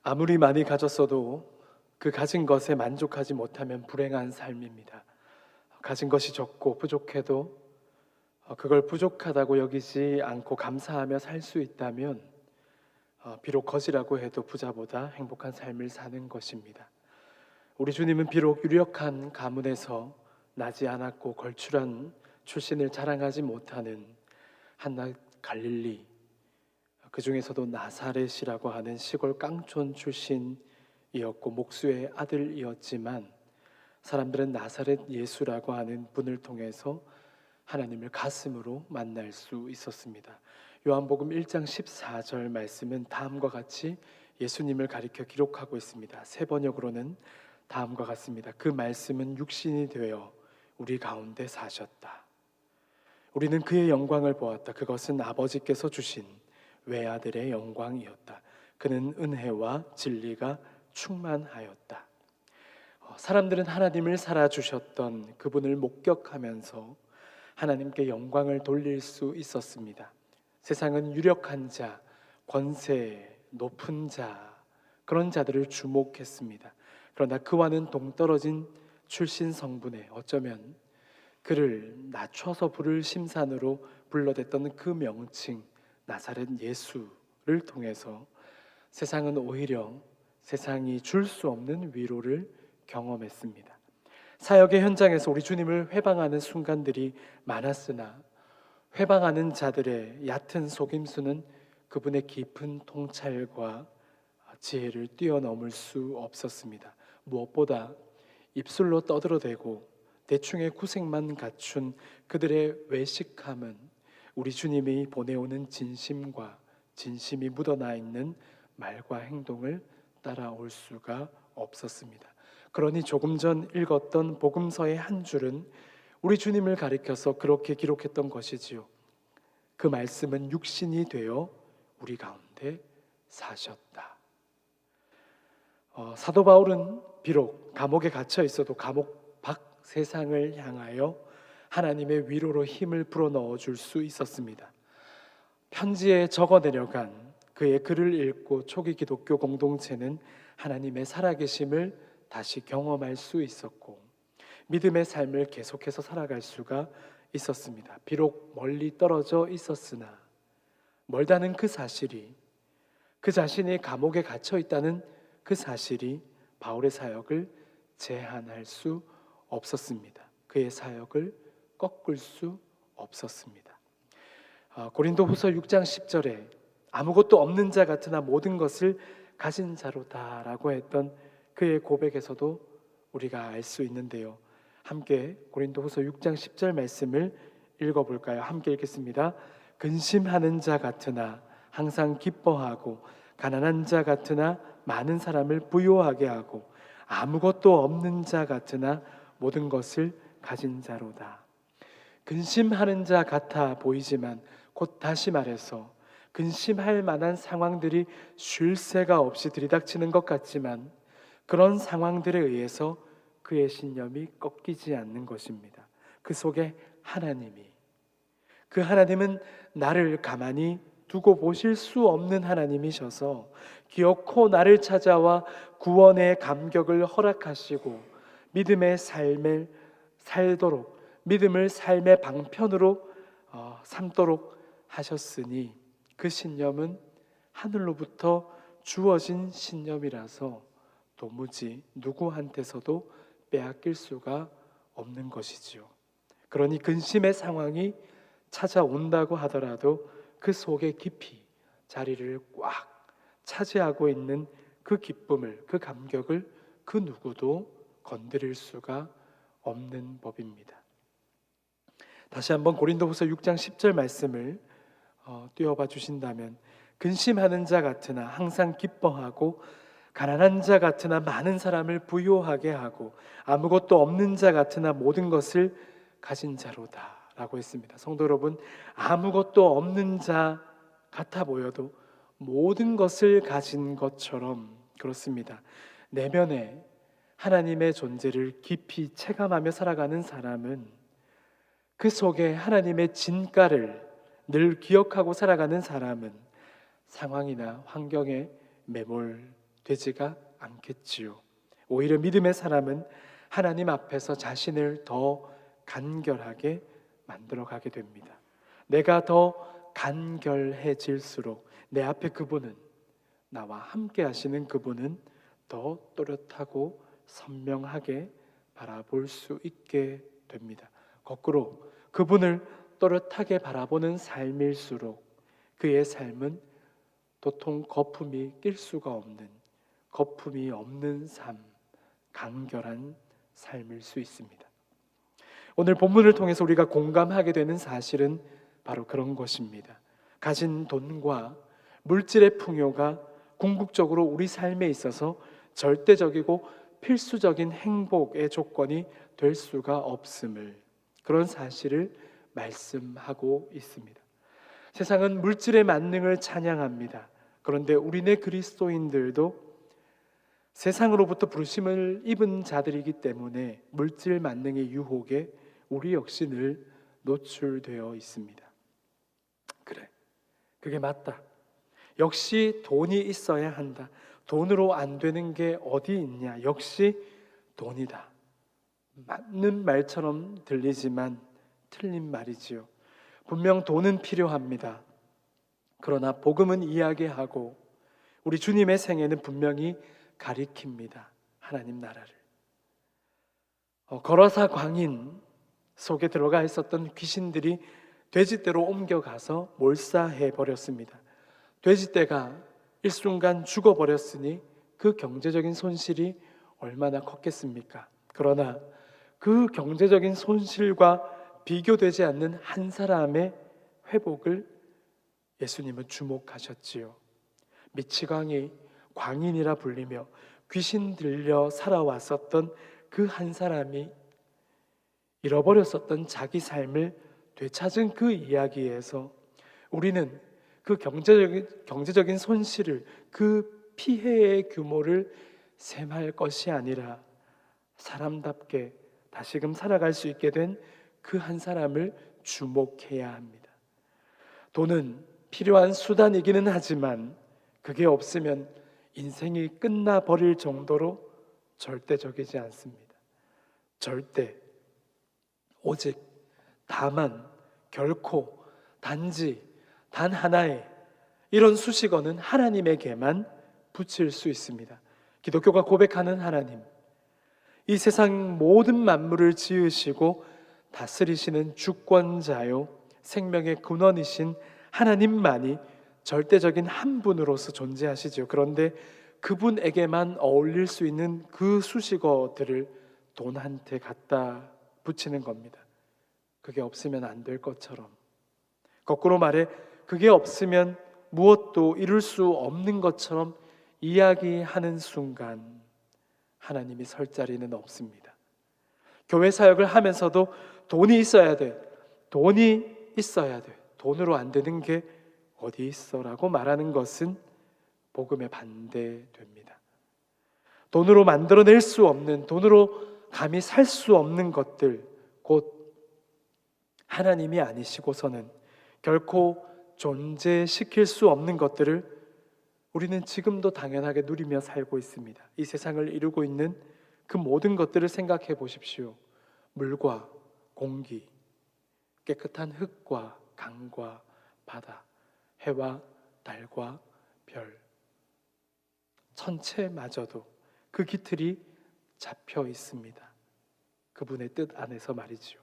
아무리 많이 가졌어도 그 가진 것에 만족하지 못하면 불행한 삶입니다. 가진 것이 적고 부족해도 그걸 부족하다고 여기지 않고 감사하며 살 수 있다면 비록 거지라고 해도 부자보다 행복한 삶을 사는 것입니다. 우리 주님은 비록 유력한 가문에서 나지 않았고 걸출한 출신을 자랑하지 못하는 한낱 갈릴리, 그 중에서도 나사렛이라고 하는 시골 깡촌 출신이었고 목수의 아들이었지만 사람들은 나사렛 예수라고 하는 분을 통해서 하나님을 가슴으로 만날 수 있었습니다. 요한복음 1장 14절 말씀은 다음과 같이 예수님을 가리켜 기록하고 있습니다. 세 번역으로는 다음과 같습니다. 그 말씀은 육신이 되어 우리 가운데 사셨다. 우리는 그의 영광을 보았다. 그것은 아버지께서 주신 외아들의 영광이었다. 그는 은혜와 진리가 충만하였다. 사람들은 하나님을 살아주셨던 그분을 목격하면서 하나님께 영광을 돌릴 수 있었습니다. 세상은 유력한 자, 권세, 높은 자, 그런 자들을 주목했습니다. 그러나 그와는 동떨어진 출신 성분에 어쩌면 그를 낮춰서 부를 심산으로 불러댔던 그 명칭 나사렛 예수를 통해서 세상은 오히려 세상이 줄 수 없는 위로를 경험했습니다. 사역의 현장에서 우리 주님을 회방하는 순간들이 많았으나 회방하는 자들의 얕은 속임수는 그분의 깊은 통찰과 지혜를 뛰어넘을 수 없었습니다. 무엇보다 입술로 떠들어대고 대충의 구색만 갖춘 그들의 외식함은 우리 주님이 보내오는 진심과 진심이 묻어나 있는 말과 행동을 따라올 수가 없었습니다. 그러니 조금 전 읽었던 복음서의 한 줄은 우리 주님을 가리켜서 그렇게 기록했던 것이지요. 그 말씀은 육신이 되어 우리 가운데 사셨다. 사도 바울은 비록 감옥에 갇혀 있어도 감옥 밖 세상을 향하여 하나님의 위로로 힘을 불어넣어 줄 수 있었습니다. 편지에 적어 내려간 그의 글을 읽고 초기 기독교 공동체는 하나님의 살아계심을 다시 경험할 수 있었고 믿음의 삶을 계속해서 살아갈 수가 있었습니다. 비록 멀리 떨어져 있었으나 멀다는 그 사실이, 그 자신이 감옥에 갇혀 있다는 그 사실이 바울의 사역을 제한할 수 없었습니다. 그의 사역을 꺾을 수 없었습니다. 고린도후서 6장 10절에 아무것도 없는 자 같으나 모든 것을 가진 자로다라고 했던 그의 고백에서도 우리가 알 수 있는데요. 함께 고린도후서 6장 10절 말씀을 읽어볼까요? 함께 읽겠습니다. 근심하는 자 같으나 항상 기뻐하고 가난한 자 같으나 많은 사람을 부요하게 하고 아무것도 없는 자 같으나 모든 것을 가진 자로다. 근심하는 자 같아 보이지만 곧 다시 말해서 근심할 만한 상황들이 쉴 새가 없이 들이닥치는 것 같지만 그런 상황들에 의해서 그의 신념이 꺾이지 않는 것입니다. 그 속에 하나님이, 그 하나님은 나를 가만히 두고 보실 수 없는 하나님이셔서 기어코 나를 찾아와 구원의 감격을 허락하시고 믿음의 삶을 살도록, 믿음을 삶의 방편으로 삼도록 하셨으니 그 신념은 하늘로부터 주어진 신념이라서 도무지 누구한테서도 빼앗길 수가 없는 것이지요. 그러니 근심의 상황이 찾아온다고 하더라도 그 속에 깊이 자리를 꽉 차지하고 있는 그 기쁨을, 그 감격을 그 누구도 건드릴 수가 없는 법입니다. 다시 한번 고린도후서 6장 10절 말씀을 띄워봐 주신다면 근심하는 자 같으나 항상 기뻐하고 가난한 자 같으나 많은 사람을 부요하게 하고 아무것도 없는 자 같으나 모든 것을 가진 자로다 라고 했습니다. 성도 여러분, 아무것도 없는 자 같아 보여도 모든 것을 가진 것처럼 그렇습니다. 내면에 하나님의 존재를 깊이 체감하며 살아가는 사람은 그 속에 하나님의 진가를 늘 기억하고 살아가는 사람은 상황이나 환경에 매몰되지 되지가 않겠지요. 오히려 믿음의 사람은 하나님 앞에서 자신을 더 간결하게 만들어가게 됩니다. 내가 더 간결해질수록 내 앞에 그분은, 나와 함께 하시는 그분은 더 또렷하고 선명하게 바라볼 수 있게 됩니다. 거꾸로 그분을 또렷하게 바라보는 삶일수록 그의 삶은 도통 거품이 낄 수가 없는, 거품이 없는 삶, 간결한 삶일 수 있습니다. 오늘 본문을 통해서 우리가 공감하게 되는 사실은 바로 그런 것입니다. 가진 돈과 물질의 풍요가 궁극적으로 우리 삶에 있어서 절대적이고 필수적인 행복의 조건이 될 수가 없음을, 그런 사실을 말씀하고 있습니다. 세상은 물질의 만능을 찬양합니다. 그런데 우리네 그리스도인들도 세상으로부터 부르심을 입은 자들이기 때문에 물질 만능의 유혹에 우리 역시 늘 노출되어 있습니다. 그래, 그게 맞다. 역시 돈이 있어야 한다. 돈으로 안 되는 게 어디 있냐. 역시 돈이다. 맞는 말처럼 들리지만 틀린 말이지요. 분명 돈은 필요합니다. 그러나 복음은 이야기하고 우리 주님의 생애는 분명히 가리킵니다. 하나님 나라를. 거라사 광인 속에 들어가 있었던 귀신들이 돼지떼로 옮겨가서 몰사해 버렸습니다. 돼지떼가 일순간 죽어버렸으니 그 경제적인 손실이 얼마나 컸겠습니까? 그러나 그 경제적인 손실과 비교되지 않는 한 사람의 회복을 예수님은 주목하셨지요. 미치광이 광인이라 불리며 귀신 들려 살아왔었던 그 한 사람이 잃어버렸었던 자기 삶을 되찾은 그 이야기에서 우리는 그 경제적인 손실을, 그 피해의 규모를 셈할 것이 아니라 사람답게 다시금 살아갈 수 있게 된 그 한 사람을 주목해야 합니다. 돈은 필요한 수단이기는 하지만 그게 없으면 인생이 끝나버릴 정도로 절대적이지 않습니다. 절대, 오직, 다만, 결코, 단지, 단 하나의 이런 수식어는 하나님에게만 붙일 수 있습니다. 기독교가 고백하는 하나님, 이 세상 모든 만물을 지으시고 다스리시는 주권자요 생명의 근원이신 하나님만이 절대적인 한 분으로서 존재하시죠. 그런데 그분에게만 어울릴 수 있는 그 수식어들을 돈한테 갖다 붙이는 겁니다. 그게 없으면 안 될 것처럼. 거꾸로 말해 그게 없으면 무엇도 이룰 수 없는 것처럼 이야기하는 순간 하나님이 설 자리는 없습니다. 교회 사역을 하면서도 돈이 있어야 돼. 돈이 있어야 돼. 돈으로 안 되는 게 어디 있어라고 말하는 것은 복음에 반대됩니다. 돈으로 만들어낼 수 없는, 돈으로 감히 살 수 없는 것들, 곧 하나님이 아니시고서는 결코 존재시킬 수 없는 것들을 우리는 지금도 당연하게 누리며 살고 있습니다. 이 세상을 이루고 있는 그 모든 것들을 생각해 보십시오. 물과 공기, 깨끗한 흙과 강과 바다, 해와 달과 별, 천체마저도 그 깃틀이 잡혀 있습니다. 그분의 뜻 안에서 말이지요.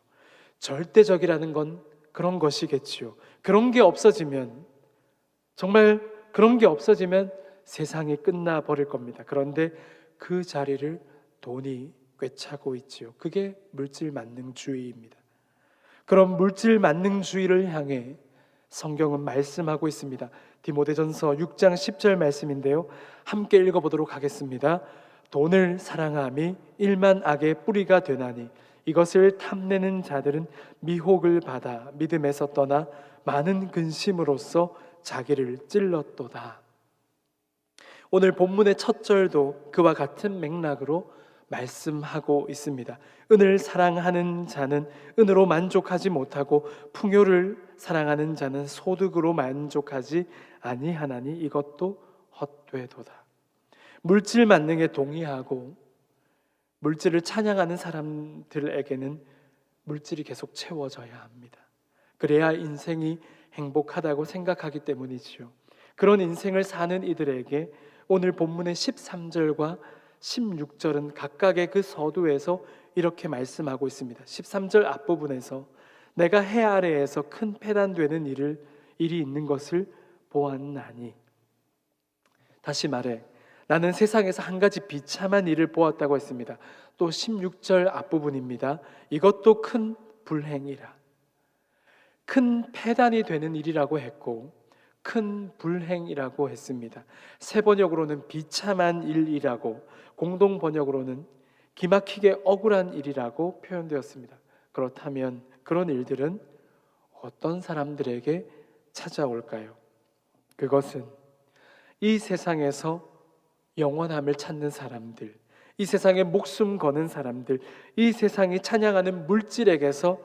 절대적이라는 건 그런 것이겠지요. 그런 게 없어지면, 정말 그런 게 없어지면 세상이 끝나버릴 겁니다. 그런데 그 자리를 돈이 꿰차고 있지요. 그게 물질 만능주의입니다. 그럼 물질 만능주의를 향해 성경은 말씀하고 있습니다. 디모데전서 6장 10절 말씀인데요, 함께 읽어보도록 하겠습니다. 돈을 사랑함이 일만 악의 뿌리가 되나니 이것을 탐내는 자들은 미혹을 받아 믿음에서 떠나 많은 근심으로써 자기를 찔렀도다. 오늘 본문의 첫 절도 그와 같은 맥락으로 말씀하고 있습니다. 은을 사랑하는 자는 은으로 만족하지 못하고 풍요를 사랑하는 자는 소득으로 만족하지 아니하나니 이것도 헛되도다. 물질 만능에 동의하고 물질을 찬양하는 사람들에게는 물질이 계속 채워져야 합니다. 그래야 인생이 행복하다고 생각하기 때문이지요. 그런 인생을 사는 이들에게 오늘 본문의 13절과 16절은 각각의 그 서두에서 이렇게 말씀하고 있습니다. 13절 앞부분에서 내가 해 아래에서 큰 패단되는 일이 있는 것을 보았나니, 다시 말해 나는 세상에서 한 가지 비참한 일을 보았다고 했습니다. 또 16절 앞부분입니다. 이것도 큰 불행이라. 큰 패단이 되는 일이라고 했고 큰 불행이라고 했습니다. 새 번역으로는 비참한 일이라고, 공동 번역으로는 기막히게 억울한 일이라고 표현되었습니다. 그렇다면 그런 일들은 어떤 사람들에게 찾아올까요? 그것은 이 세상에서 영원함을 찾는 사람들, 이 세상에 목숨 거는 사람들, 이 세상이 찬양하는 물질에게서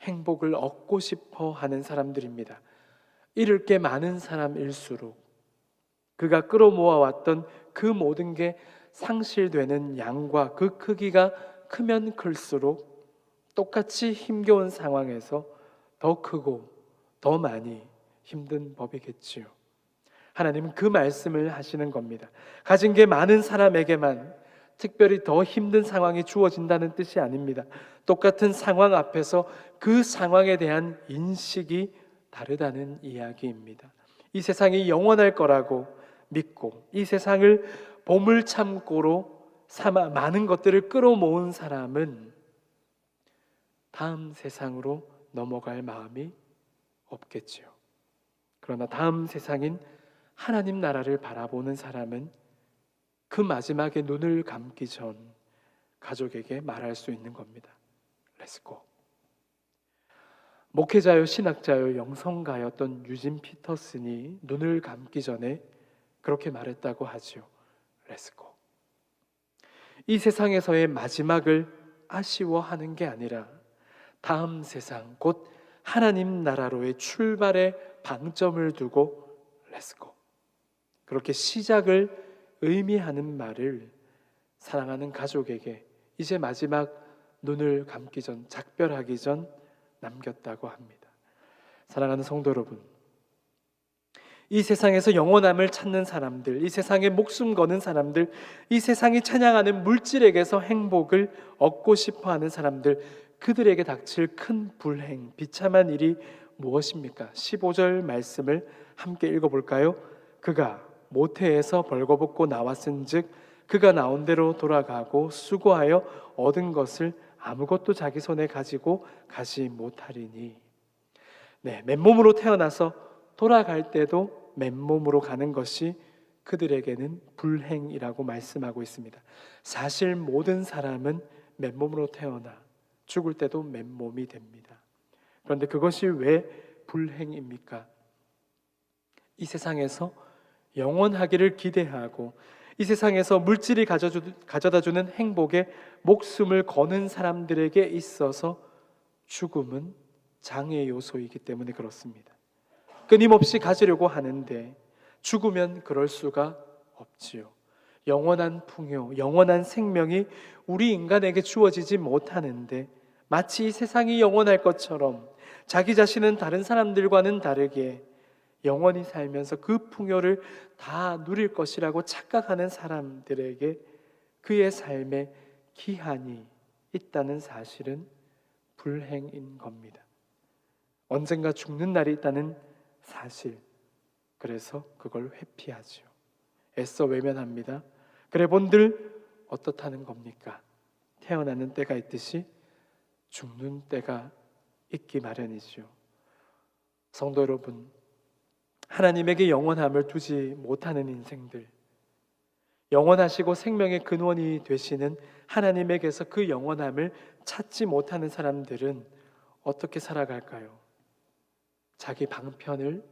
행복을 얻고 싶어 하는 사람들입니다. 잃을 게 많은 사람일수록 그가 끌어모아왔던 그 모든 게 상실되는 양과 그 크기가 크면 클수록 똑같이 힘겨운 상황에서 더 크고 더 많이 힘든 법이겠지요. 하나님은 그 말씀을 하시는 겁니다. 가진 게 많은 사람에게만 특별히 더 힘든 상황이 주어진다는 뜻이 아닙니다. 똑같은 상황 앞에서 그 상황에 대한 인식이 다르다는 이야기입니다. 이 세상이 영원할 거라고 믿고 이 세상을 보물창고로 삼아 많은 것들을 끌어모은 사람은 다음 세상으로 넘어갈 마음이 없겠지요. 그러나 다음 세상인 하나님 나라를 바라보는 사람은 그 마지막에 눈을 감기 전 가족에게 말할 수 있는 겁니다. 렛츠고. 목회자요 신학자요 영성가였던 유진 피터슨이 눈을 감기 전에 그렇게 말했다고 하죠. 렛츠고. 이 세상에서의 마지막을 아쉬워하는 게 아니라 다음 세상 곧 하나님 나라로의 출발의 방점을 두고 렛츠고. 그렇게 시작을 의미하는 말을 사랑하는 가족에게 이제 마지막 눈을 감기 전, 작별하기 전 남겼다고 합니다. 사랑하는 성도 여러분, 이 세상에서 영원함을 찾는 사람들, 이 세상에 목숨 거는 사람들, 이 세상이 찬양하는 물질에게서 행복을 얻고 싶어하는 사람들, 그들에게 닥칠 큰 불행, 비참한 일이 무엇입니까? 15절 말씀을 함께 읽어볼까요? 그가 모태에서 벌거벗고 나왔은즉 그가 나온 대로 돌아가고 수고하여 얻은 것을 아무것도 자기 손에 가지고 가지 못하리니. 네, 맨몸으로 태어나서 돌아갈 때도 맨몸으로 가는 것이 그들에게는 불행이라고 말씀하고 있습니다. 사실 모든 사람은 맨몸으로 태어나 죽을 때도 맨몸이 됩니다. 그런데 그것이 왜 불행입니까? 이 세상에서 영원하기를 기대하고 이 세상에서 물질이 가져다주는 행복에 목숨을 거는 사람들에게 있어서 죽음은 장애 요소이기 때문에 그렇습니다. 끊임없이 가지려고 하는데 죽으면 그럴 수가 없지요. 영원한 풍요, 영원한 생명이 우리 인간에게 주어지지 못하는데 마치 이 세상이 영원할 것처럼 자기 자신은 다른 사람들과는 다르게 영원히 살면서 그 풍요를 다 누릴 것이라고 착각하는 사람들에게 그의 삶에 기한이 있다는 사실은 불행인 겁니다. 언젠가 죽는 날이 있다는 사실, 그래서 그걸 회피하죠. 애써 외면합니다. 그래 본들 어떻다는 겁니까? 태어나는 때가 있듯이 죽는 때가 있기 마련이죠. 성도 여러분, 하나님에게 영원함을 두지 못하는 인생들, 영원하시고 생명의 근원이 되시는 하나님에게서 그 영원함을 찾지 못하는 사람들은 어떻게 살아갈까요? 자기 방편을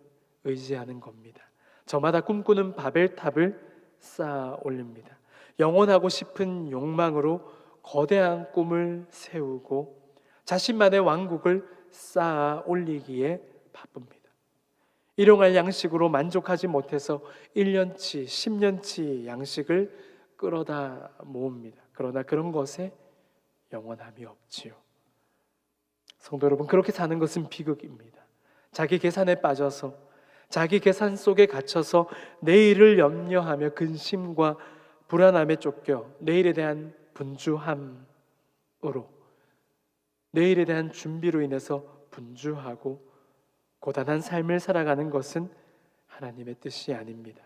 의지하는 겁니다. 저마다 꿈꾸는 바벨탑을 쌓아 올립니다. 영원하고 싶은 욕망으로 거대한 꿈을 세우고 자신만의 왕국을 쌓아 올리기에 바쁩니다. 일용할 양식으로 만족하지 못해서 1년치, 10년치 양식을 끌어다 모읍니다. 그러나 그런 것에 영원함이 없지요. 성도 여러분, 그렇게 사는 것은 비극입니다. 자기 계산에 빠져서, 자기 계산 속에 갇혀서 내일을 염려하며 근심과 불안함에 쫓겨 내일에 대한 분주함으로, 내일에 대한 준비로 인해서 분주하고 고단한 삶을 살아가는 것은 하나님의 뜻이 아닙니다.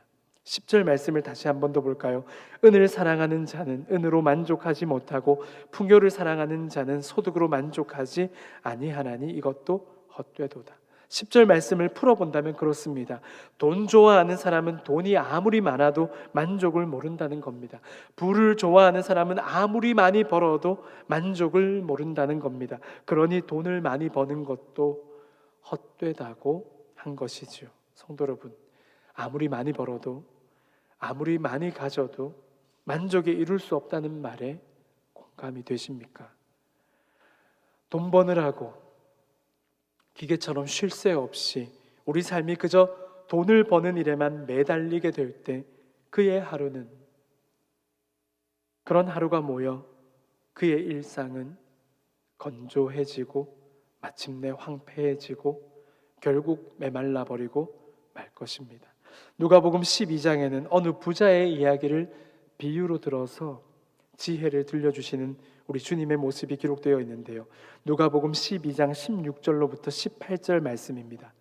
10절 말씀을 다시 한 번 더 볼까요? 은을 사랑하는 자는 은으로 만족하지 못하고 풍요를 사랑하는 자는 소득으로 만족하지 아니하나니 이것도 헛되도다. 10절 말씀을 풀어본다면 그렇습니다. 돈 좋아하는 사람은 돈이 아무리 많아도 만족을 모른다는 겁니다. 부를 좋아하는 사람은 아무리 많이 벌어도 만족을 모른다는 겁니다. 그러니 돈을 많이 버는 것도 헛되다고 한 것이지요. 성도 여러분, 아무리 많이 벌어도, 아무리 많이 가져도 만족에 이룰 수 없다는 말에 공감이 되십니까? 돈 버느라고 기계처럼 쉴 새 없이 우리 삶이 그저 돈을 버는 일에만 매달리게 될 때 그의 하루는, 그런 하루가 모여 그의 일상은 건조해지고 마침내 황폐해지고 결국 메말라 버리고 말 것입니다. 누가복음 12장에는 어느 부자의 이야기를 비유로 들어서 지혜를 들려주시는 우리 주님의 모습이 기록되어 있는데요. 누가복음 12장 16절로부터 18절 말씀입니다.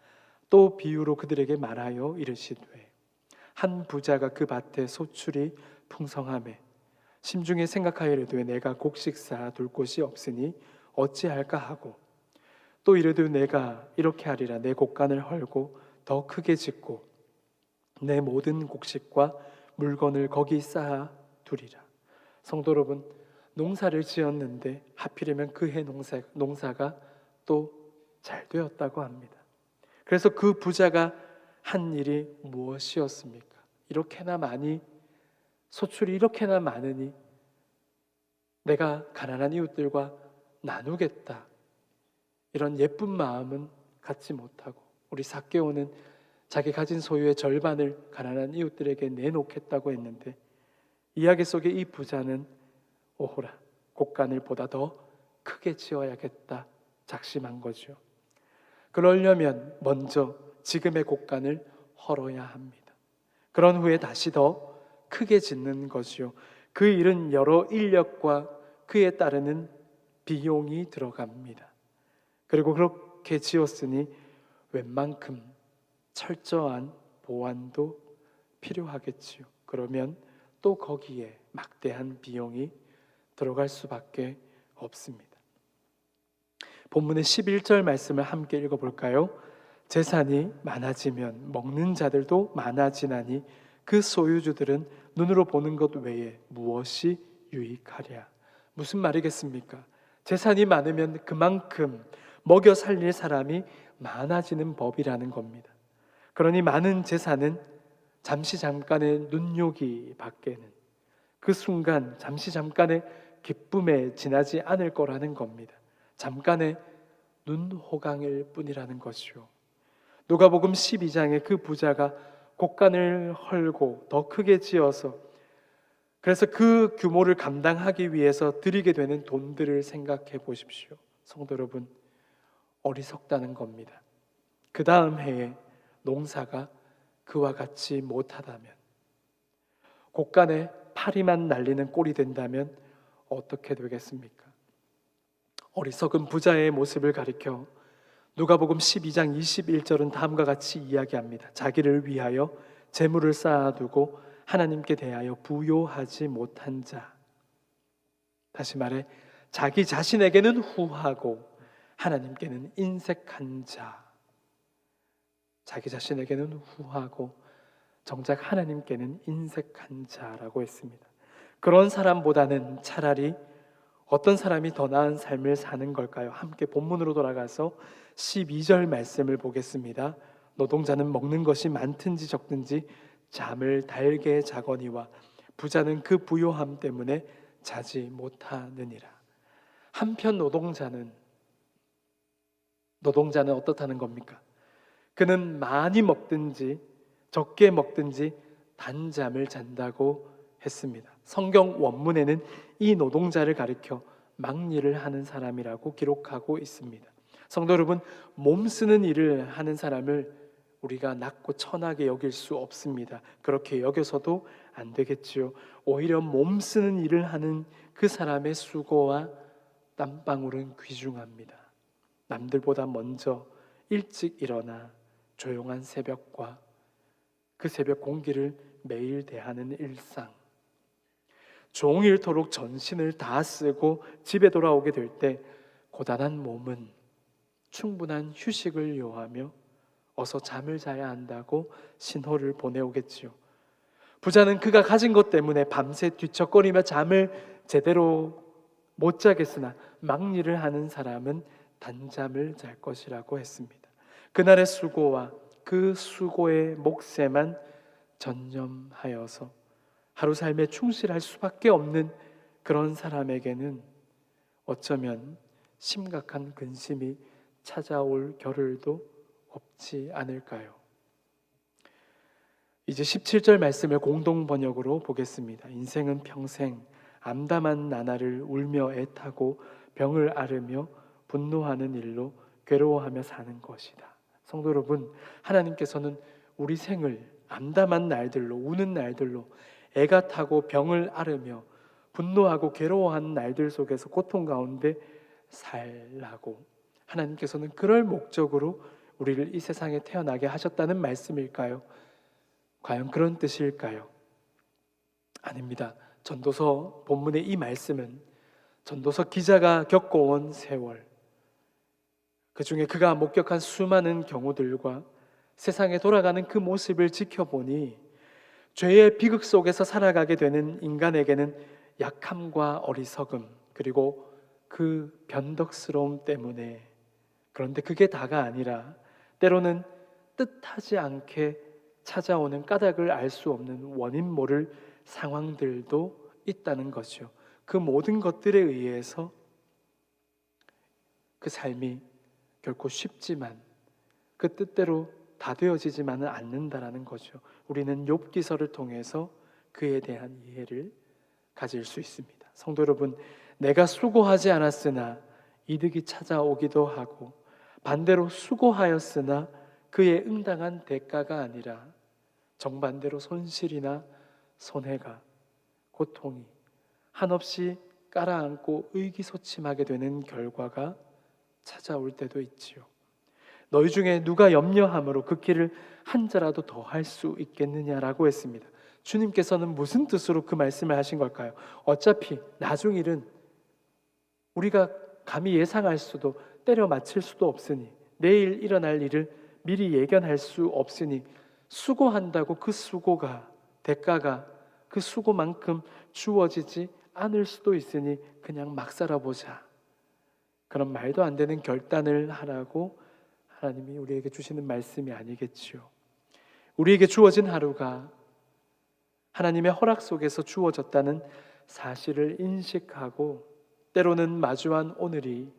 또 비유로 그들에게 말하여 이르시되 한 부자가 그 밭에 소출이 풍성하매 심중에 생각하여 이르되 내가 곡식 쌓아둘 곳이 없으니 어찌할까 하고 또 이르되 내가 이렇게 하리라 내 곡간을 헐고 더 크게 짓고 내 모든 곡식과 물건을 거기 쌓아 두리라. 성도 여러분, 농사를 지었는데 하필이면 그해 농사가 또 잘 되었다고 합니다. 그래서 그 부자가 한 일이 무엇이었습니까? 이렇게나 많이, 소출이 이렇게나 많으니 내가 가난한 이웃들과 나누겠다, 이런 예쁜 마음은 갖지 못하고 우리 삭개오는 자기 가진 소유의 절반을 가난한 이웃들에게 내놓겠다고 했는데 이야기 속에 이 부자는 오호라 곡간을 보다 더 크게 지어야겠다 작심한 거죠. 그러려면 먼저 지금의 곡간을 헐어야 합니다. 그런 후에 다시 더 크게 짓는 거지요. 그 일은 여러 인력과 그에 따르는 비용이 들어갑니다. 그리고 그렇게 지었으니 웬만큼 철저한 보완도 필요하겠지요. 그러면 또 거기에 막대한 비용이 들어갈 수밖에 없습니다. 본문의 11절 말씀을 함께 읽어볼까요? 재산이 많아지면 먹는 자들도 많아지나니 그 소유주들은 눈으로 보는 것 외에 무엇이 유익하랴. 무슨 말이겠습니까? 재산이 많으면 그만큼 먹여 살릴 사람이 많아지는 법이라는 겁니다. 그러니 많은 재산은 잠시 잠깐의 눈요기 밖에는 그 순간 잠시 잠깐의 기쁨에 지나지 않을 거라는 겁니다. 잠깐의 눈호강일 뿐이라는 것이요. 누가복음 12장에 그 부자가 곡간을 헐고 더 크게 지어서 그래서 그 규모를 감당하기 위해서 들이게 되는 돈들을 생각해 보십시오. 성도 여러분, 어리석다는 겁니다. 그 다음 해에 농사가 그와 같이 못하다면, 곡간에 파리만 날리는 꼴이 된다면 어떻게 되겠습니까? 어리석은 부자의 모습을 가리켜 누가복음 12장 21절은 다음과 같이 이야기합니다. 자기를 위하여 재물을 쌓아두고 하나님께 대하여 부요하지 못한 자. 다시 말해 자기 자신에게는 후하고 하나님께는 인색한 자. 자기 자신에게는 후하고 정작 하나님께는 인색한 자라고 했습니다. 그런 사람보다는 차라리 어떤 사람이 더 나은 삶을 사는 걸까요? 함께 본문으로 돌아가서 12절 말씀을 보겠습니다. 노동자는 먹는 것이 많든지 적든지 잠을 달게 자거니와 부자는 그 부요함 때문에 자지 못하느니라. 한편 노동자는 어떻다는 겁니까? 그는 많이 먹든지 적게 먹든지 단잠을 잔다고 했습니다. 성경 원문에는 이 노동자를 가리켜 막일을 하는 사람이라고 기록하고 있습니다. 성도 여러분, 몸 쓰는 일을 하는 사람을 우리가 낮고 천하게 여길 수 없습니다. 그렇게 여겨서도 안 되겠지요. 오히려 몸 쓰는 일을 하는 그 사람의 수고와 땀방울은 귀중합니다. 남들보다 먼저 일찍 일어나 조용한 새벽과 그 새벽 공기를 매일 대하는 일상, 종일토록 전신을 다 쓰고 집에 돌아오게 될 때 고단한 몸은 충분한 휴식을 요하며 어서 잠을 자야 한다고 신호를 보내오겠지요. 부자는 그가 가진 것 때문에 밤새 뒤척거리며 잠을 제대로 못 자겠으나 막일을 하는 사람은 단잠을 잘 것이라고 했습니다. 그날의 수고와 그 수고의 몫에만 전념하여서 하루 삶에 충실할 수밖에 없는 그런 사람에게는 어쩌면 심각한 근심이 찾아올 겨를도 없지 않을까요? 이제 17절 말씀을 공동 번역으로 보겠습니다. 인생은 평생 암담한 나날을 울며 애타고 병을 앓으며 분노하는 일로 괴로워하며 사는 것이다. 성도 여러분, 하나님께서는 우리 생을 암담한 날들로, 우는 날들로, 애가 타고 병을 앓으며 분노하고 괴로워하는 날들 속에서 고통 가운데 살라고, 하나님께서는 그럴 목적으로 우리를 이 세상에 태어나게 하셨다는 말씀일까요? 과연 그런 뜻일까요? 아닙니다. 전도서 본문의 이 말씀은 전도서 기자가 겪어온 세월, 그 중에 그가 목격한 수많은 경우들과 세상에 돌아가는 그 모습을 지켜보니 죄의 비극 속에서 살아가게 되는 인간에게는 약함과 어리석음, 그리고 그 변덕스러움 때문에, 그런데 그게 다가 아니라 때로는 뜻하지 않게 찾아오는 까닭을 알 수 없는 원인 모를 상황들도 있다는 것이요. 그 모든 것들에 의해서 그 삶이 결코 쉽지만 그 뜻대로 다 되어지지만은 않는다라는 거죠. 우리는 욥기서를 통해서 그에 대한 이해를 가질 수 있습니다. 성도 여러분, 내가 수고하지 않았으나 이득이 찾아오기도 하고 반대로 수고하였으나 그에 응당한 대가가 아니라 정반대로 손실이나 손해가, 고통이 한없이 깔아앉고 의기소침하게 되는 결과가 찾아올 때도 있지요. 너희 중에 누가 염려함으로 그 길을 한 자라도 더 할 수 있겠느냐라고 했습니다. 주님께서는 무슨 뜻으로 그 말씀을 하신 걸까요? 어차피 나중 일은 우리가 감히 예상할 수도 때려 맞힐 수도 없으니, 내일 일어날 일을 미리 예견할 수 없으니 수고한다고 그 수고가, 대가가 그 수고만큼 주어지지 않을 수도 있으니 그냥 막 살아보자, 그런 말도 안 되는 결단을 하라고 하나님이 우리에게 주시는 말씀이 아니겠지요. 우리에게 주어진 하루가 하나님의 허락 속에서 주어졌다는 사실을 인식하고, 때로는 마주한 오늘이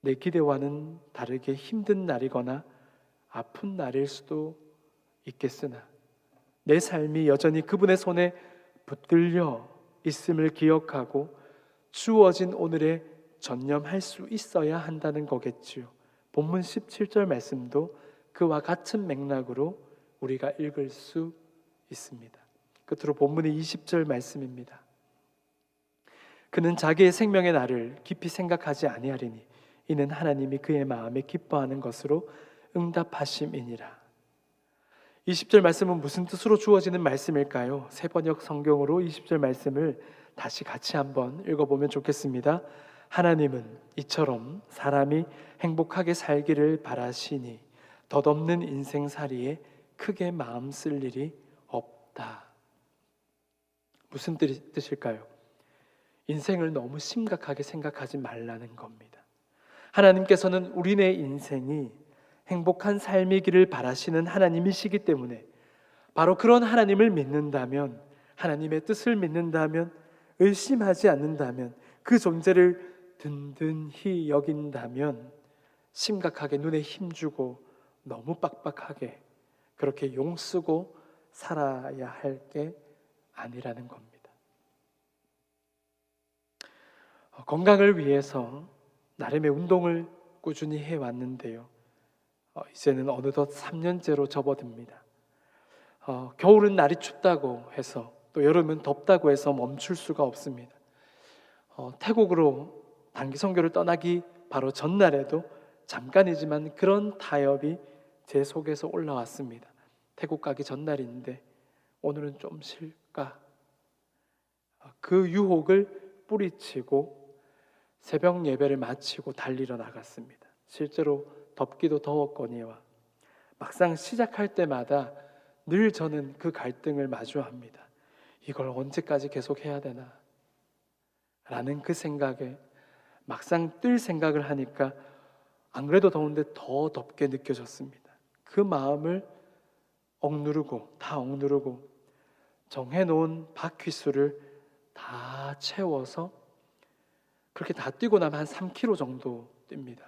내 기대와는 다르게 힘든 날이거나 아픈 날일 수도 있겠으나 내 삶이 여전히 그분의 손에 붙들려 있음을 기억하고 주어진 오늘에 전념할 수 있어야 한다는 거겠지요. 본문 17절 말씀도 그와 같은 맥락으로 우리가 읽을 수 있습니다. 끝으로 본문의 20절 말씀입니다. 그는 자기의 생명의 날을 깊이 생각하지 아니하리니 이는 하나님이 그의 마음에 기뻐하는 것으로 응답하심이니라. 20절 말씀은 무슨 뜻으로 주어지는 말씀일까요? 새번역 성경으로 20절 말씀을 다시 같이 한번 읽어보면 좋겠습니다. 하나님은 이처럼 사람이 행복하게 살기를 바라시니 덧없는 인생살이에 크게 마음 쓸 일이 없다. 무슨 뜻일까요? 인생을 너무 심각하게 생각하지 말라는 겁니다. 하나님께서는 우리네 인생이 행복한 삶이기를 바라시는 하나님이시기 때문에, 바로 그런 하나님을 믿는다면, 하나님의 뜻을 믿는다면, 의심하지 않는다면, 그 존재를 든든히 여긴다면 심각하게 눈에 힘주고 너무 빡빡하게 그렇게 용쓰고 살아야 할 게 아니라는 겁니다. 건강을 위해서 나름의 운동을 꾸준히 해왔는데요. 이제는 어느덧 3년째로 접어듭니다. 겨울은 날이 춥다고 해서 또 여름은 덥다고 해서 멈출 수가 없습니다. 태국으로 단기 선교를 떠나기 바로 전날에도 잠깐이지만 그런 타협이 제 속에서 올라왔습니다. 태국 가기 전날인데 오늘은 좀 쉴까? 그 유혹을 뿌리치고 새벽 예배를 마치고 달리러 나갔습니다. 실제로 덥기도 더웠거니와 막상 시작할 때마다 늘 저는 그 갈등을 마주합니다. 이걸 언제까지 계속 해야 되나? 라는 그 생각에 막상 뛸 생각을 하니까 안 그래도 더운데 더 덥게 느껴졌습니다. 그 마음을 억누르고 정해놓은 바퀴수를 다 채워서 그렇게 다 뛰고 나면 한 3km 정도 뜁니다.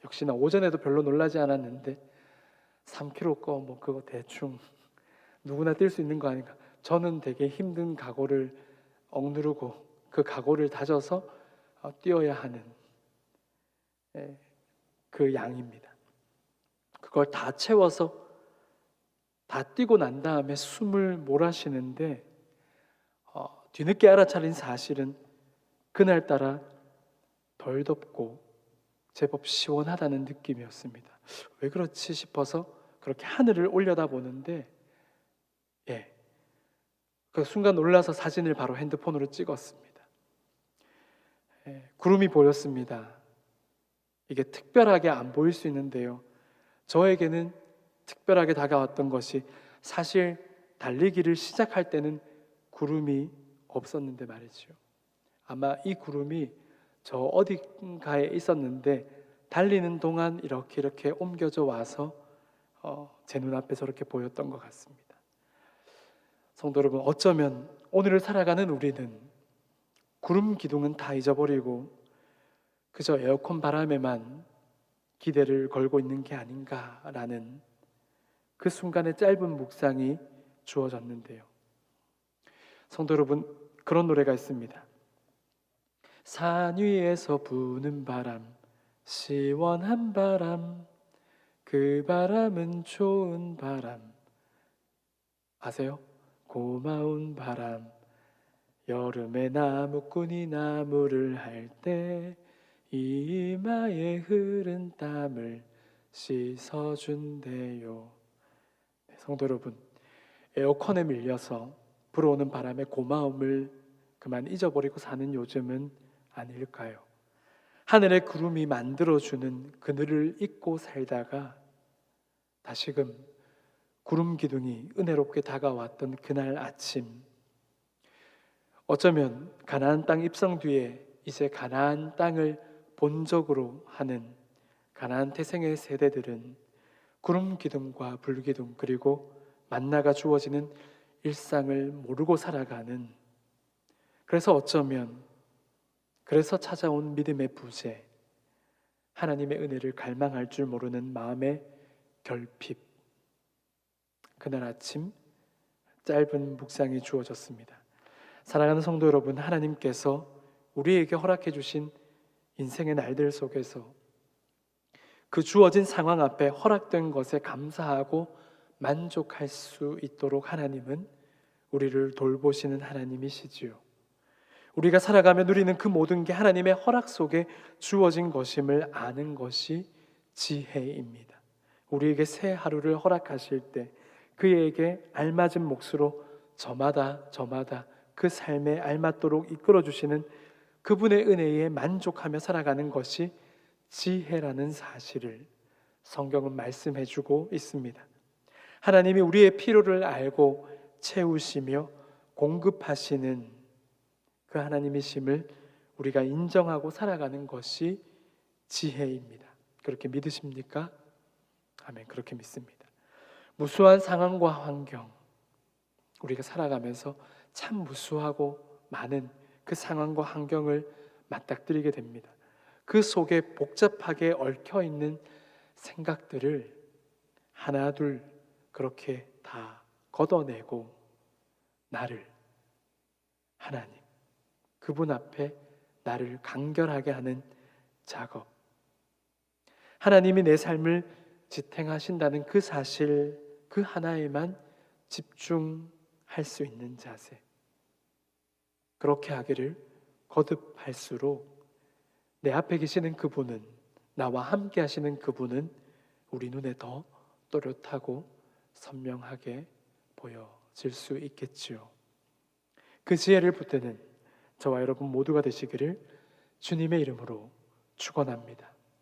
역시나 오전에도 별로 놀라지 않았는데 3km 거 뭐 그거 대충 누구나 뛸 수 있는 거 아닌가. 저는 되게 힘든 각오를 억누르고 그 각오를 다져서 뛰어야 하는 그 양입니다. 그걸 다 채워서 다 뛰고 난 다음에 숨을 몰아쉬는데 뒤늦게 알아차린 사실은 그날따라 덜 덥고 제법 시원하다는 느낌이었습니다. 왜 그렇지 싶어서 그렇게 하늘을 올려다보는데 그 순간 놀라서 사진을 바로 핸드폰으로 찍었습니다. 구름이 보였습니다. 이게 특별하게 안 보일 수 있는데요, 저에게는 특별하게 다가왔던 것이 사실 달리기를 시작할 때는 구름이 없었는데 말이죠. 아마 이 구름이 저 어딘가에 있었는데 달리는 동안 이렇게 옮겨져 와서 제 눈앞에 저렇게 보였던 것 같습니다. 성도 여러분, 어쩌면 오늘을 살아가는 우리는 구름 기둥은 다 잊어버리고 그저 에어컨 바람에만 기대를 걸고 있는 게 아닌가라는 그 순간의 짧은 묵상이 주어졌는데요. 성도 여러분, 그런 노래가 있습니다. 산 위에서 부는 바람, 시원한 바람, 그 바람은 좋은 바람. 아세요? 고마운 바람, 여름에 나무꾼이 나무를 할 때 이마에 흐른 땀을 씻어준대요. 성도 여러분, 에어컨에 밀려서 불어오는 바람의 고마움을 그만 잊어버리고 사는 요즘은 아닐까요? 하늘의 구름이 만들어주는 그늘을 잊고 살다가 다시금 구름 기둥이 은혜롭게 다가왔던 그날 아침, 어쩌면 가나안 땅 입성 뒤에 이제 가나안 땅을 본적으로 하는 가나안 태생의 세대들은 구름 기둥과 불 기둥 그리고 만나가 주어지는 일상을 모르고 살아가는, 그래서 어쩌면 그래서 찾아온 믿음의 부재, 하나님의 은혜를 갈망할 줄 모르는 마음의 결핍, 그날 아침 짧은 묵상이 주어졌습니다. 사랑하는 성도 여러분, 하나님께서 우리에게 허락해 주신 인생의 날들 속에서 그 주어진 상황 앞에 허락된 것에 감사하고 만족할 수 있도록 하나님은 우리를 돌보시는 하나님이시지요. 우리가 살아가며 누리는 그 모든 게 하나님의 허락 속에 주어진 것임을 아는 것이 지혜입니다. 우리에게 새 하루를 허락하실 때 그에게 알맞은 몫으로 저마다 그 삶에 알맞도록 이끌어주시는 그분의 은혜에 만족하며 살아가는 것이 지혜라는 사실을 성경은 말씀해주고 있습니다. 하나님이 우리의 필요를 알고 채우시며 공급하시는 그 하나님이심을 우리가 인정하고 살아가는 것이 지혜입니다. 그렇게 믿으십니까? 아멘. 그렇게 믿습니다. 무수한 상황과 환경, 우리가 살아가면서 참 무수하고 많은 그 상황과 환경을 맞닥뜨리게 됩니다. 그 속에 복잡하게 얽혀있는 생각들을 하나 둘 그렇게 다 걷어내고 나를, 하나님, 그분 앞에 나를 간결하게 하는 작업, 하나님이 내 삶을 지탱하신다는 그 사실 그 하나에만 집중할 수 있는 자세, 그렇게 하기를 거듭할수록 내 앞에 계시는 그분은, 나와 함께 하시는 그분은 우리 눈에 더 또렷하고 선명하게 보여질 수 있겠지요. 그 지혜를 붙드는 저와 여러분 모두가 되시기를 주님의 이름으로 축원합니다.